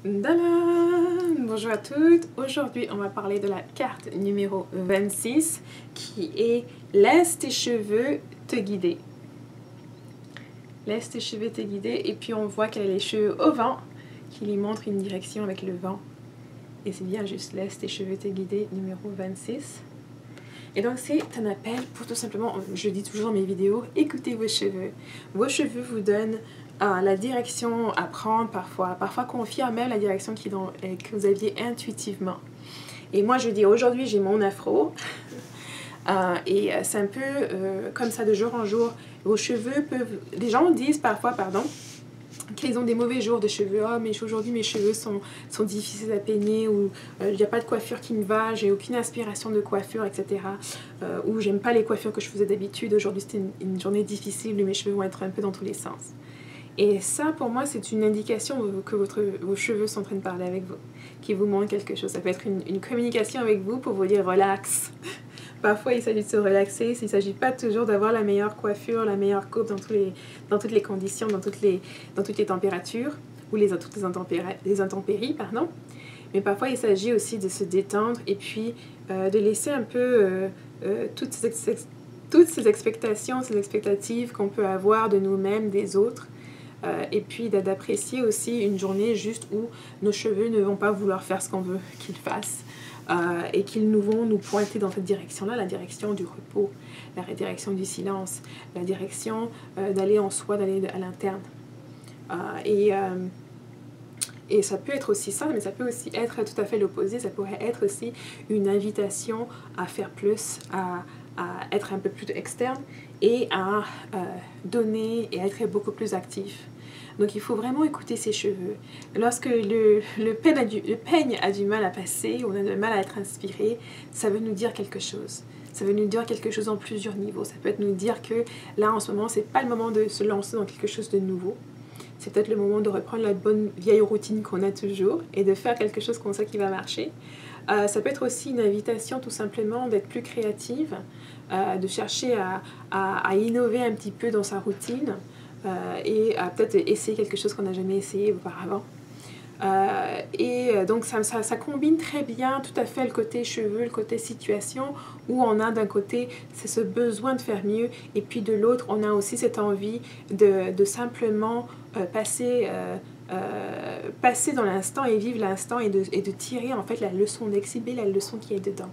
Tadam! Bonjour à toutes, aujourd'hui on va parler de la carte numéro 26 qui est « Laisse tes cheveux te guider ». Laisse tes cheveux te guider et puis on voit qu'elle a les cheveux au vent qui lui montre une direction avec le vent. Et c'est bien juste « Laisse tes cheveux te guider » numéro 26. Et donc c'est un appel pour tout simplement, je dis toujours dans mes vidéos, écoutez vos cheveux. Vos cheveux vous donnent la direction à prendre parfois confirment même la direction que vous aviez intuitivement. Et moi je dis aujourd'hui j'ai mon afro et c'est un peu comme ça de jour en jour. Vos cheveux peuvent, les gens disent parfois, qu'ils ont des mauvais jours de cheveux. Oh, mais aujourd'hui mes cheveux sont difficiles à peigner, ou il n'y a pas de coiffure qui me va, j'ai aucune inspiration de coiffure, etc. Ou j'aime pas les coiffures que je faisais d'habitude, aujourd'hui c'était une journée difficile, mes cheveux vont être un peu dans tous les sens. Et ça, pour moi, c'est une indication que vos cheveux sont en train de parler avec vous, qui vous montrent quelque chose. Ça peut être une communication avec vous pour vous dire « relax ». Parfois, il s'agit de se relaxer. Il ne s'agit pas toujours d'avoir la meilleure coiffure, la meilleure coupe dans toutes les conditions, dans toutes les températures, ou toutes les intempéries, pardon. Mais parfois, il s'agit aussi de se détendre et puis de laisser un peu toutes ces expectations, ces expectatives qu'on peut avoir de nous-mêmes, des autres. Et puis d'apprécier aussi une journée juste où nos cheveux ne vont pas vouloir faire ce qu'on veut qu'ils fassent et qu'ils vont nous pointer dans cette direction-là, la direction du repos, la direction du silence, la direction d'aller en soi, d'aller à l'interne. Et ça peut être aussi ça, mais ça peut aussi être tout à fait l'opposé. Ça pourrait être aussi une invitation à faire plus, à être un peu plus externe et à donner et à être beaucoup plus actif. Donc il faut vraiment écouter ses cheveux. Lorsque le peigne a du mal à passer, on a du mal à être inspiré, ça veut nous dire quelque chose. Ça veut nous dire quelque chose en plusieurs niveaux. Ça peut être nous dire que là en ce moment, c'est pas le moment de se lancer dans quelque chose de nouveau. C'est peut-être le moment de reprendre la bonne vieille routine qu'on a toujours et de faire quelque chose qu'on sait qui va marcher. Ça peut être aussi une invitation tout simplement d'être plus créative, de chercher à innover un petit peu dans sa routine et à peut-être essayer quelque chose qu'on n'a jamais essayé auparavant. Donc ça combine très bien tout à fait le côté cheveux, le côté situation, où on a d'un côté c'est ce besoin de faire mieux et puis de l'autre on a aussi cette envie de simplement passer dans l'instant et vivre l'instant et de tirer en fait la leçon, d'exhiber la leçon qui est dedans.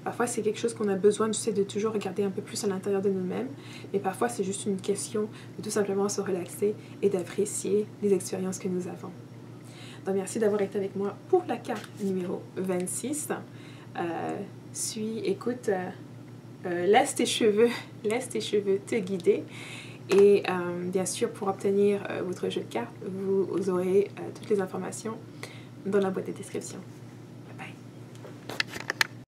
Parfois c'est quelque chose qu'on a besoin, de toujours regarder un peu plus à l'intérieur de nous-mêmes, mais parfois c'est juste une question de tout simplement se relaxer et d'apprécier les expériences que nous avons. Donc merci d'avoir été avec moi pour la carte numéro 26. Écoute, laisse tes cheveux te guider. Et bien sûr, pour obtenir votre jeu de cartes, vous aurez toutes les informations dans la boîte de description.